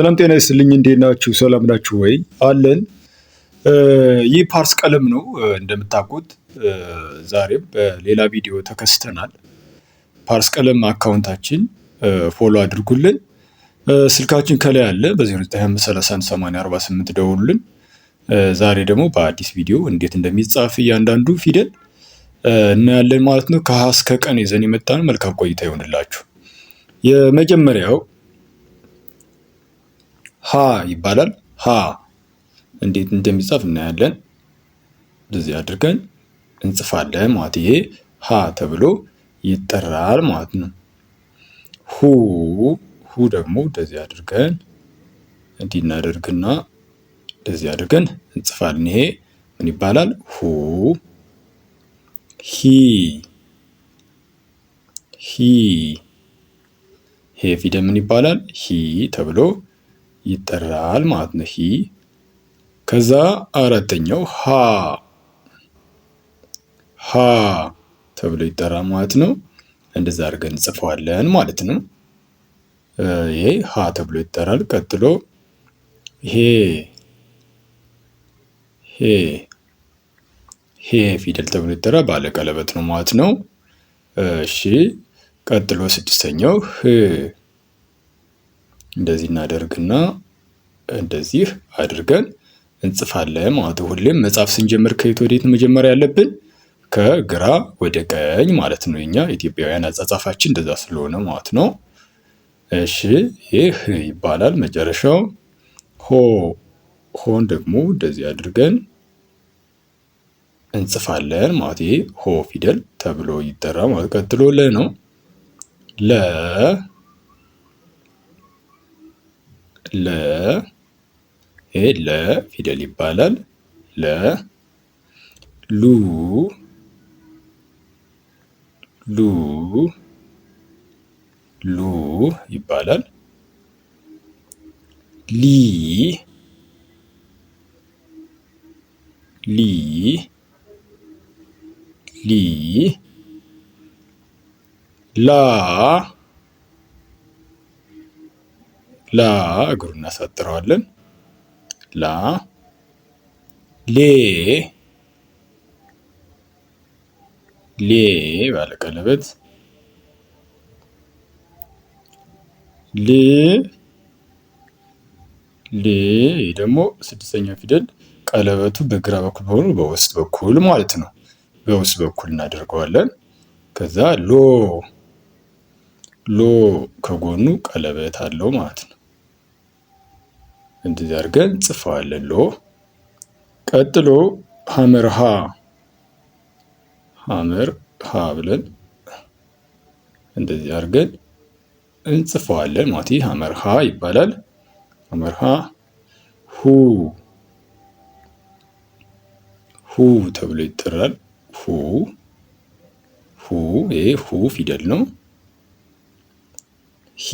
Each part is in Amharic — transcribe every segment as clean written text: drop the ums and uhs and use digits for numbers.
ሰላም ጤና ይስጥልኝ። እንዴት ናችሁ? ሰላም ናችሁ ወይ? አለን። ይህ ፓርስ ቀለም ነው። እንደምታውቁት ዛሬም በሌላ ቪዲዮ ተከስተናል። ፓርስ ቀለም አካውንታችን ፎሎ አድርጉልን። ስልካችን ከላይ አለ። በ0925318048 ደውሉልን። ዛሬ ደግሞ በአዲስ ቪዲዮ እንዴት እንደሚጻፍ እያንዳንዱ ፊደል እናያለን ማለት ነው። ከሀ እስከ ቀን ይዘን የመጣን መልካም ቆይታ ይሆንላችሁ። የመጀመሪያው ሀ ይባላል። ሀ እንዴት እንደሚጻፍ እናያለን። እንደዚህ አድርገን እንጽፋለን ማለት ይሄ ሀ ተብሎ ይጠራል ማለት ነው። ሁ ደግሞ እንደዚህ አድርገን እንዲህ እናደርግና እንደዚህ አድርገን እንጽፋለን። ይሄ ምን ይባላል? ሁ። ሂ ይሄ ፊደል ምን ይባላል? ሂ ተብሎ ይጠራል ማለት ነው። ሂ። ከዛ አራተኛው ሀ ተብሎ ይጠራል ማለት ነው። እንደዛ አድርገን እንጽፈዋለን ማለት ነው። ይሄ ሀ ተብሎ ይጠራል። ቀጥሎ ሄ ፊደል ተብሎ ይጠራል። ባለቀለበት ነው ማለት ነው። እሺ ቀጥሎ ስድስተኛው ህ። እንደዚህ እናደርግና እንደዚህ አድርገን እንጽፋለን ማለት ነው። ሁሌም መጻፍ ስንጀምር ከየት ወዴት መጀመር ያለብን? ከግራ ወደ ቀኝ ማለት ነው። የኛ ኢትዮጵያውያን አጻጻፋችን እንደዛ ስለሆነ ማለት ነው። እሺ ይህ ይባላል። መጨረሻው ሆን ደግሞ እንደዚህ አድርገን እንጽፋለን ማለት ይሄ ሆ ፊደል ተብሎ ይጠራል ማለት። ቀጥሎ ለ ነው። ይሄ ለ ፊደል ይባላል። ሉ ይባላል። ሊ ላ እግሩን እናሳጥረዋለን። ላ ሌ ባለቀለበት ደግሞ ስድስተኛው ፊደል ቀለበቱ በግራ በኩል በሆኑ በውስጥ በኩል ማለት ነው። በውስጥ በኩል እናደርገዋለን። ከዛ ሎ ከጎኑ ቀለበት አለው ማለት ነው። እንደዚህ አድርገን ጽፈዋለን። ሎ። ቀጥሎ ሐመር ሀ ብለን እንደዚህ አድርገን እንጽፈዋለን ማለት ይህ ሐመር ሀ ይባላል። ሐመር ሀ ሁ ተብሎ ይጠራል። ይሄ ሁ ፊደል ነው። ሂ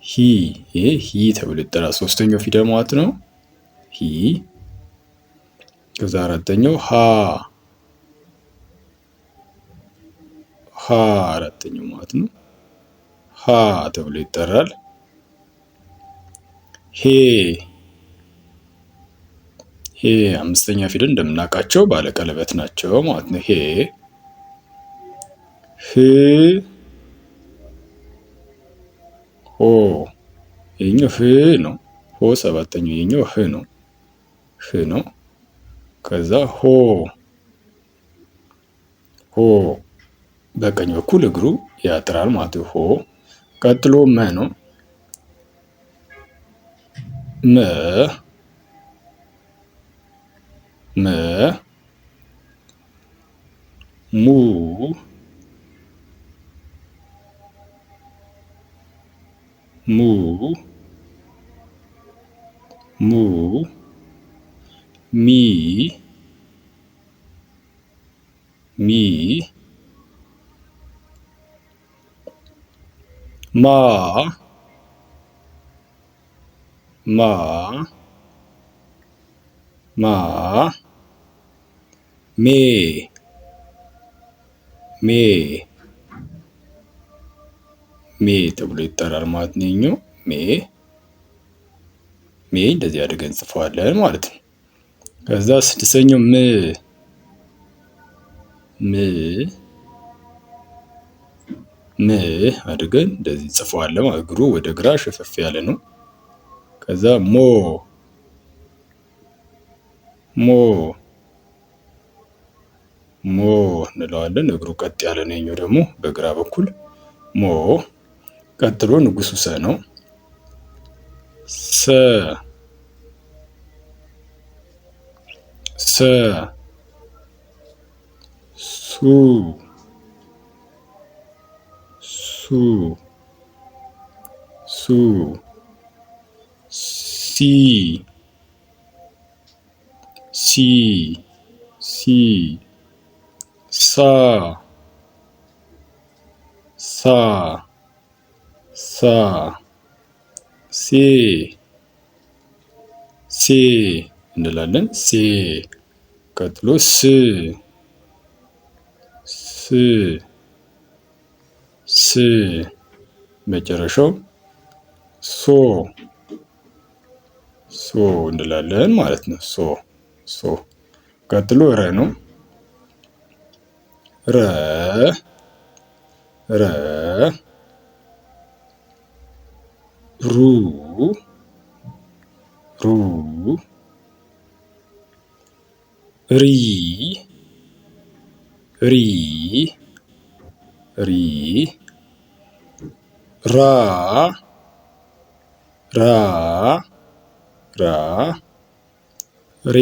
ይሄ ሂ ተብሎ ይጠራል። ሶስተኛው ፊደል ማለት ነው። ሂ። ከዛ አራተኛው አራተኛው ማለት ነው። ሀ ተብሎ ይጠራል። ሄ አምስተኛ ፊደል እንደምናውቃቸው ባለቀለበት ናቸው ማለት ነው። ሄ ሆ ይሄኛው ህ ነው። ሆ ሰባተኛው ይሄኛው ህ ነው። ከዛ ሆ በቀኝ በኩል እግሩ ያጥራል ማለት ነው። ሆ። ቀጥሎ መ ነው። ሙ ሚ ማ ሜ ሜ ተብሎ ይጠራል ማለት ነው። ይኸኛው ሜ እንደዚህ አድርገን እንጽፈዋለን ማለት ነው። ከዛ ስድስተኛው ም አድርገን እንደዚህ እንጽፈዋለን። እግሩ ወደ ግራ ሸፈፍ ያለ ነው። ከዛ ሞ እንለዋለን። እግሩ ቀጥ ያለ ነው። ይኸኛው ደግሞ በግራ በኩል ሞ። ቀጥሎ ንጉሱ ሰ ነው። ሰ ሱ ሲ ሳ ሴ እንላለን። ሴ ቀጥሎ ስ መጨረሻው ሶ እንላለን ማለት ነው። ሶ ቀጥሎ ረ ነው። ረ ሩ ሪ ራ ሬ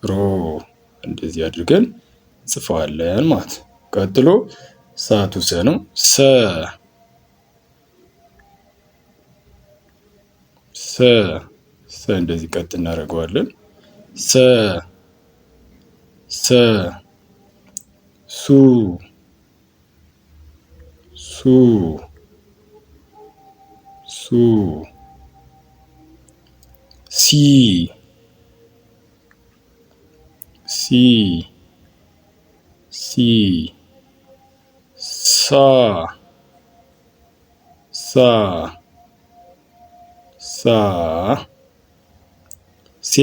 ሮ እንደዚህ አድርገን ጽፈዋለን ማለት ነው። ቀጥሎ ሰዓቱ ሰ ነው። ሰ እንደዚህ ቀጥ እናደርገዋለን። ሱ ሲ ሳ ሴ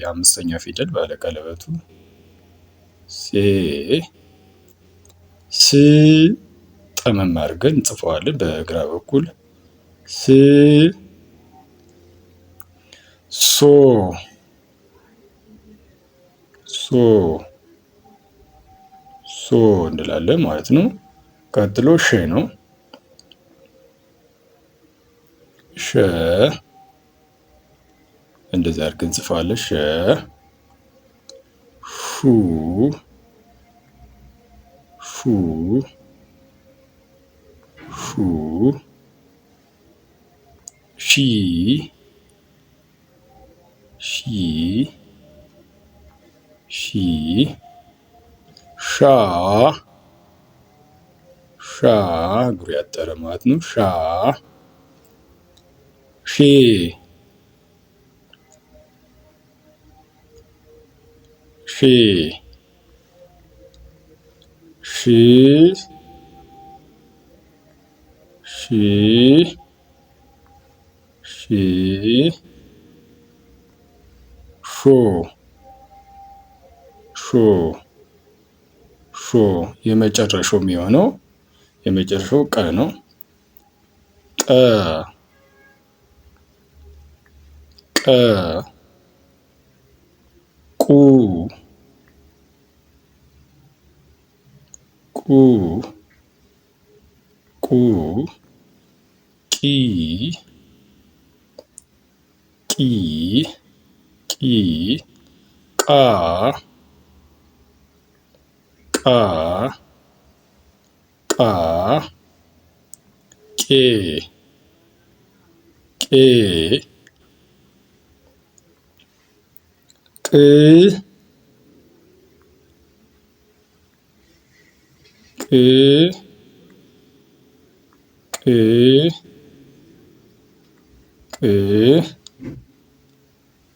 አምስተኛ ፊደል ባለቀለበቱ ስ ጠመም አድርገን እንጽፈዋለን። በግራ በኩል ሶ እንላለን ማለት ነው። ቀጥሎ ሸ ነው። ሸ እንደዚህ አድርገን እንጽፋለን። ሻ እግሩ ያጠረ ማለት ነው። ሾ የመጨረሻው የሚሆነው የመጨረሻው ቀ ነው።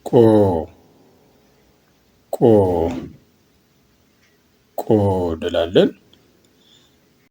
ቆ ቆ ቆ እንላለን።